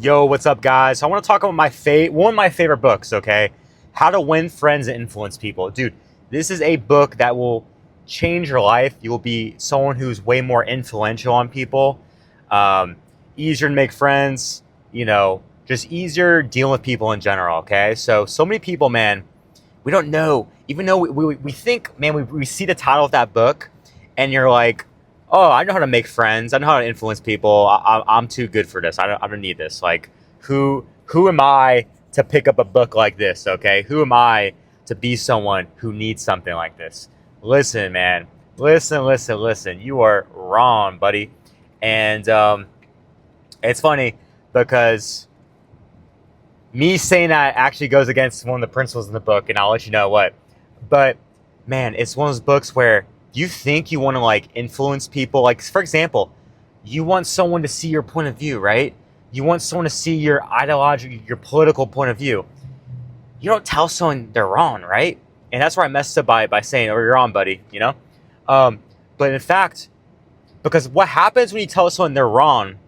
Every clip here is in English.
Yo, what's up, guys? I want to talk about one of my favorite books. Okay, How to Win Friends and Influence People, dude. This is a book that will change your life. You will be someone who's way more influential on people, um, easier to make friends. Just easier dealing with people in general. Okay, so many people, man, we don't know. Even though we think, man, we see the title of that book, and you're like, oh, I know how to make friends. I know how to influence people. I'm too good for this. I don't need this. Like, who am I to pick up a book like this? Okay, who am I to be someone who needs something like this? Listen, man. Listen. You are wrong, buddy. And it's funny because me saying that actually goes against one of the principles in the book, and I'll let you know what. But man, it's one of those books where you think you want to like influence people. Like, for example, you want someone to see your point of view, right? You want someone to see your ideology, your political point of view. You don't tell someone they're wrong, right? And that's where I messed up by saying, "Oh, you're wrong, buddy." Um, but in fact, because what happens when you tell someone they're wrong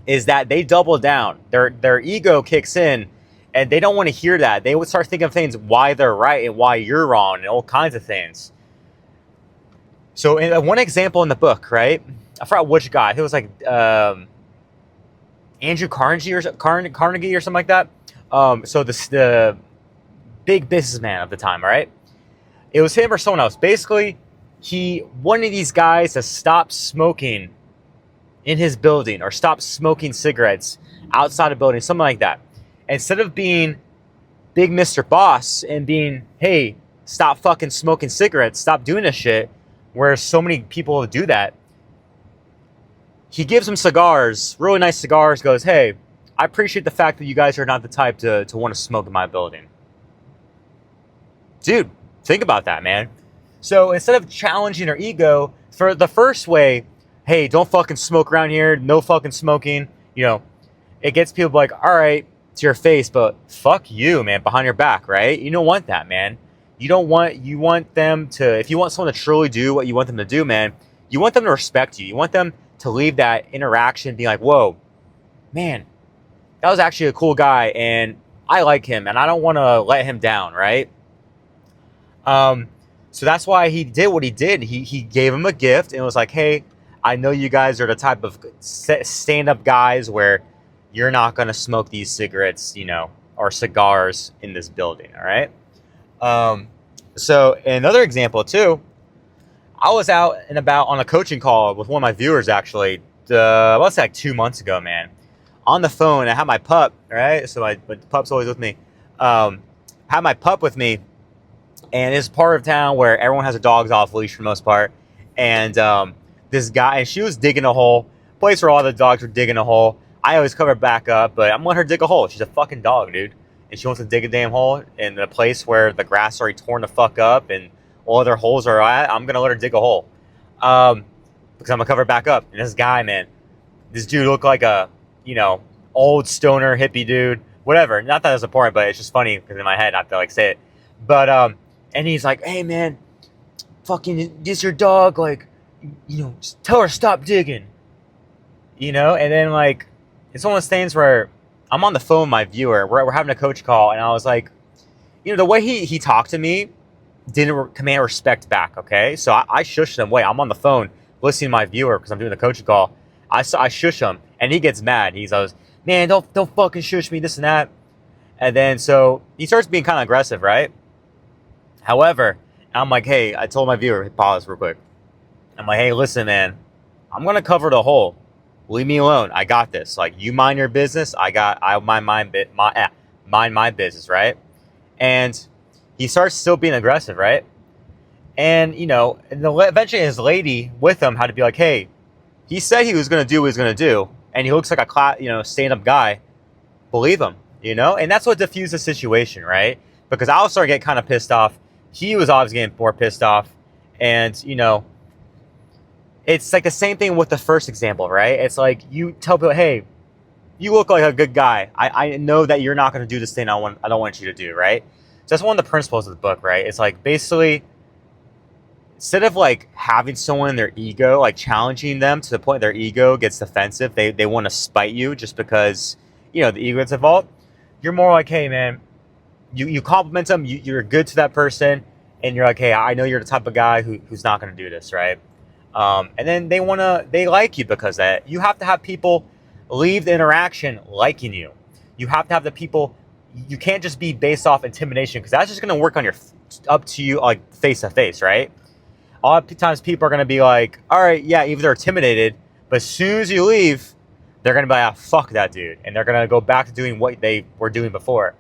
is that they double down. Their ego kicks in, and they don't want to hear that. They would start thinking of things why they're right and why you're wrong, and all kinds of things. So, in one example in the book, right? I forgot which guy. It was like Andrew Carnegie or something like that. So the big businessman of the time, right? It was him or someone else. Basically, he wanted these guys to stop smoking in his building or stop smoking cigarettes outside the building, something like that. Instead of being big Mr. Boss and being, hey, stop fucking smoking cigarettes, stop doing this shit, where so many people do that, he gives them cigars, really nice cigars, goes, hey, I appreciate the fact that you guys are not the type to want to smoke in my building. Dude, think about that, man. So instead of challenging their ego, for the first way, hey, don't fucking smoke around here, no fucking smoking, it gets people like, all right, to your face, but fuck you, man, behind your back, right? You don't want that, man. You want them to, if you want someone to truly do what you want them to do, man, you want them to respect you. You want them to leave that interaction being like, whoa, man, that was actually a cool guy, and I like him, and I don't want to let him down, right? So that's why he did what he did. He gave him a gift, and it was like, hey, I know you guys are the type of stand-up guys where you're not going to smoke these cigarettes, or cigars in this building, all right? So another example too, I was out and about on a coaching call with one of my viewers actually, let's say like 2 months ago, man. On the phone, I had my pup, right? So my pup's always with me. Had my pup with me, and it's part of town where everyone has their dogs off leash for the most part. And this guy, and she was digging a hole, place where all the dogs were digging a hole. I always cover back up, but I'm letting her dig a hole. She's a fucking dog, dude. And she wants to dig a damn hole in a place where the grass is already torn the fuck up and all other holes are at. I'm going to let her dig a hole. Because I'm going to cover it back up. And this guy, man, this dude looked like a, old stoner hippie dude. Whatever. Not that it's important, but it's just funny because in my head I have to like say it. But, and he's like, hey, man, fucking, this your dog? Like, just tell her to stop digging. And then like, it's one of those things where I'm on the phone with my viewer. We're having a coach call, and I was like, the way he talked to me didn't command respect back, okay? So I shushed him. Wait, I'm on the phone listening to my viewer because I'm doing the coaching call. I shush him, and he gets mad. He goes, man, don't fucking shush me, this and that. And then so he starts being kind of aggressive, right? However, I'm like, hey, I told my viewer, pause real quick. I'm like, hey, listen, man, I'm going to cover the hole. Leave me alone. I got this. Like, you mind your business. I mind my business, right? And he starts still being aggressive, right? And eventually his lady with him had to be like, hey, he said he was going to do what he was going to do, and he looks like a stand-up guy. Believe him, and that's what diffused the situation, right? Because I was starting to get kind of pissed off. He was obviously getting more pissed off, and it's like the same thing with the first example, right? It's like you tell people, hey, you look like a good guy. I know that you're not going to do this thing I don't want you to do, right? So that's one of the principles of the book, right? It's like basically, instead of like having someone in their ego, like challenging them to the point their ego gets defensive, they want to spite you just because the ego gets involved. You're more like, hey man, you compliment them, you're good to that person, and you're like, hey, I know you're the type of guy who's not going to do this, right? And then they like you because of that. You have to have people leave the interaction liking you. You have to have the people. You can't just be based off intimidation because that's just going to work on your up to you like face to face, right? A lot of times people are going to be like, all right, yeah, either they're intimidated, but as soon as you leave, they're going to be like, ah, fuck that dude, and they're going to go back to doing what they were doing before.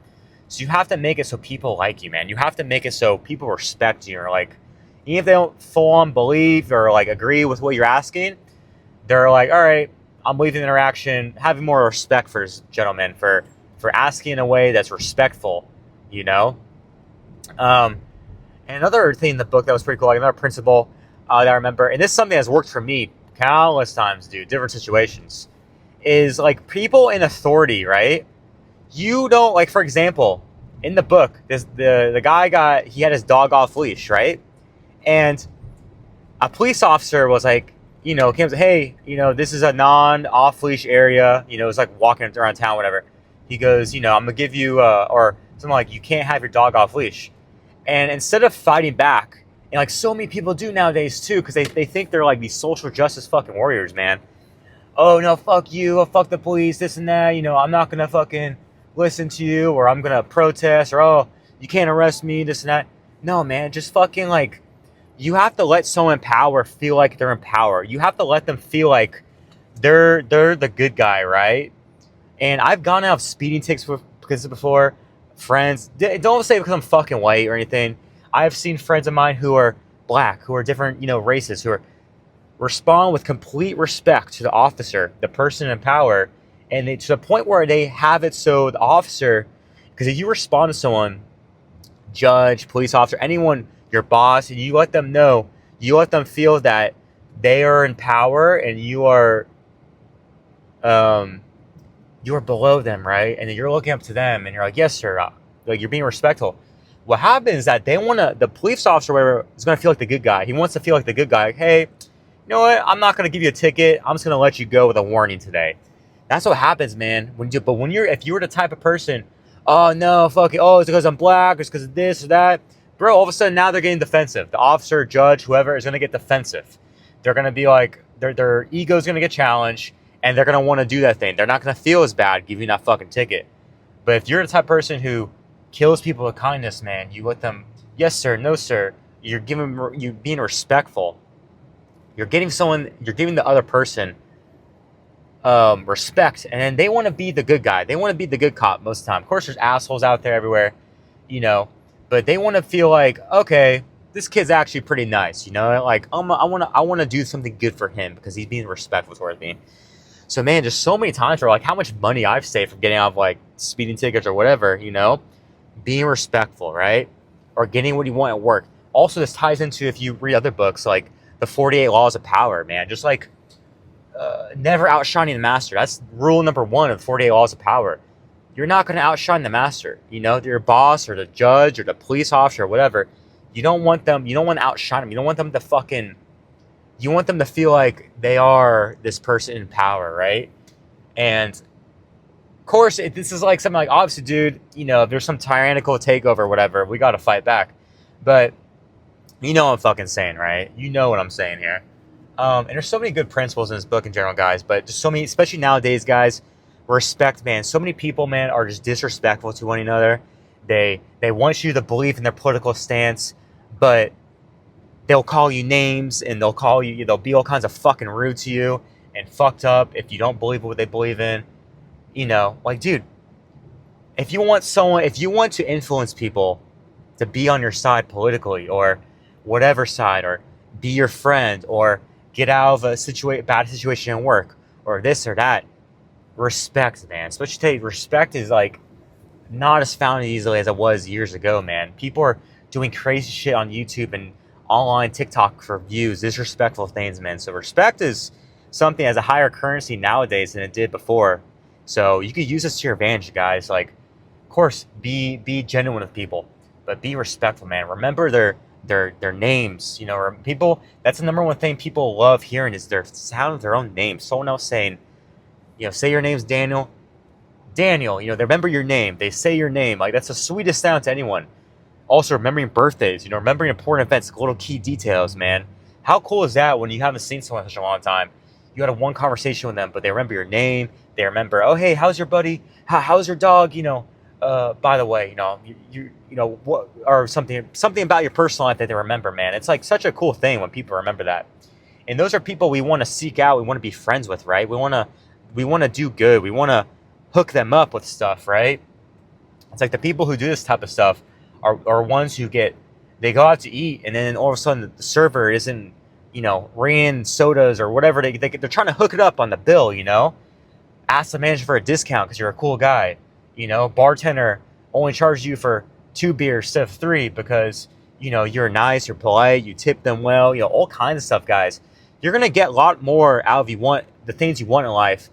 So you have to make it so people like you, man. You have to make it so people respect you, or like, even if they don't full on believe or like agree with what you're asking, they're like, all right, I'm leaving the interaction, having more respect for this gentleman for asking in a way that's respectful, you know. And another thing in the book that was pretty cool, like another principle that I remember, and this is something that's worked for me countless times, dude, different situations, is like people in authority, right? You don't, like, for example, in the book, the guy he had his dog off leash, right? And a police officer was like, came and said, hey, this is a non-off leash area. It was like walking around town, whatever. He goes, I'm gonna give you, or something like, you can't have your dog off leash. And instead of fighting back, and like so many people do nowadays too, because they think they're like these social justice fucking warriors, man. Oh no, fuck you, oh, fuck the police, this and that. I'm not gonna fucking listen to you, or I'm gonna protest, or oh, you can't arrest me, this and that. No, man, just fucking like, you have to let someone in power feel like they're in power. You have to let them feel like they're the good guy, right? And I've gone out of speeding tickets because before. Friends, don't say because I'm fucking white or anything. I've seen friends of mine who are black, who are different, races, who are respond with complete respect to the officer, the person in power, and to the point where they have it so the officer, because if you respond to someone, judge, police officer, anyone, your boss, and you let them know, you let them feel that they are in power and you are below them, right? And then you're looking up to them and you're like, yes, sir. Like, you're being respectful. What happens is that the police officer or whatever is going to feel like the good guy. He wants to feel like the good guy. Like, hey, you know what? I'm not going to give you a ticket. I'm just going to let you go with a warning today. That's what happens, man. If you were the type of person, oh no, fuck it. Oh, it's because I'm black, or it's because of this or that. Bro, all of a sudden now they're getting defensive. The officer, judge, whoever is going to get defensive. They're going to be like, their ego's going to get challenged. And they're going to want to do that thing. They're not going to feel as bad giving you that fucking ticket. But if you're the type of person who kills people with kindness, man, you let them, yes, sir, no, sir. You're being respectful. You're giving the other person respect. And then they want to be the good guy. They want to be the good cop most of the time. Of course, there's assholes out there everywhere, But they want to feel like, okay, this kid's actually pretty nice, Like, I want to do something good for him because he's being respectful towards me. So, man, just so many times where, like, how much money I've saved from getting out of, like, speeding tickets or whatever, being respectful, right? Or getting what you want at work. Also, this ties into, if you read other books, like the 48 Laws of Power, man. Just, like, never outshining the master. That's rule number 1 of 48 Laws of Power. You're not going to outshine the master. Your boss or the judge or the police officer or whatever. You don't want to outshine them. You don't want them to fucking... You want them to feel like they are this person in power, right? And of course, this is like something like, obviously, dude, if there's some tyrannical takeover or whatever, we got to fight back. But what I'm fucking saying, right? You know what I'm saying here. And there's so many good principles in this book in general, guys. But just so many, especially nowadays, guys, respect, man. So many people, man, are just disrespectful to one another. They want you to believe in their political stance, but they'll call you names and they'll be all kinds of fucking rude to you and fucked up if you don't believe what they believe in. Like, dude, if you want to influence people to be on your side politically or whatever side, or be your friend, or get out of a bad situation at work, or this or that, respect, man. Especially today, respect is like not as found easily as it was years ago, man. People are doing crazy shit on YouTube and online TikTok for views, disrespectful things, man. So respect is something as a higher currency nowadays than it did before. So you could use this to your advantage, guys. Like, of course, be genuine with people, but be respectful, man. Remember their names. Or people. That's the number one thing people love hearing is their sound of their own name. Someone else saying, say your name's Daniel. Daniel, you know, they remember your name. They say your name. Like, that's the sweetest sound to anyone. Also, remembering birthdays, you know, remembering important events, little key details, man. How cool is that when you haven't seen someone in such a long time? You had a one conversation with them, but they remember your name. They remember, oh, hey, how's your buddy? How's your dog? You know, by the way, you know, you know what, or something about your personal life that they remember, man. It's like such a cool thing when people remember that. And those are people we want to seek out. We want to be friends with, right? We want to do good. We want to hook them up with stuff, right? It's like the people who do this type of stuff are ones who they go out to eat, and then all of a sudden the server isn't, you know, ran sodas or whatever. They're trying to hook it up on the bill, you know? Ask the manager for a discount because you're a cool guy. You know, bartender only charges you for 2 beers instead of 3 because, you know, you're nice, you're polite, you tip them well, you know, all kinds of stuff, guys. You're going to get a lot more out of the things you want in life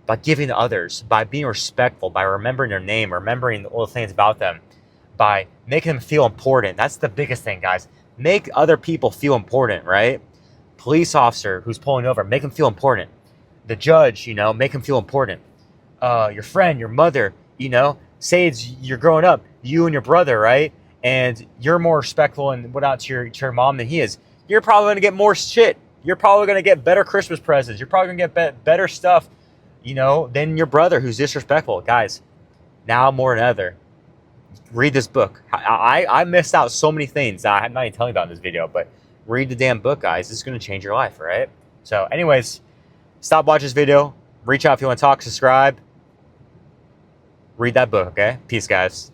by giving to others, by being respectful, by remembering their name, remembering all the things about them, by making them feel important. That's the biggest thing, guys. Make other people feel important, right? Police officer who's pulling over, make them feel important. The judge, you know, make them feel important. Your friend, your mother, you know, say you're growing up, you and your brother, right? And you're more respectful and whatnot to your mom than he is. You're probably going to get more shit. You're probably going to get better Christmas presents. You're probably going to get better stuff, you know, than your brother who's disrespectful. Guys, now more than ever, read this book. I missed out so many things that I'm not even telling you about in this video, but read the damn book, guys. This is going to change your life, right? So anyways, stop watching this video. Reach out if you want to talk, subscribe. Read that book, okay? Peace, guys.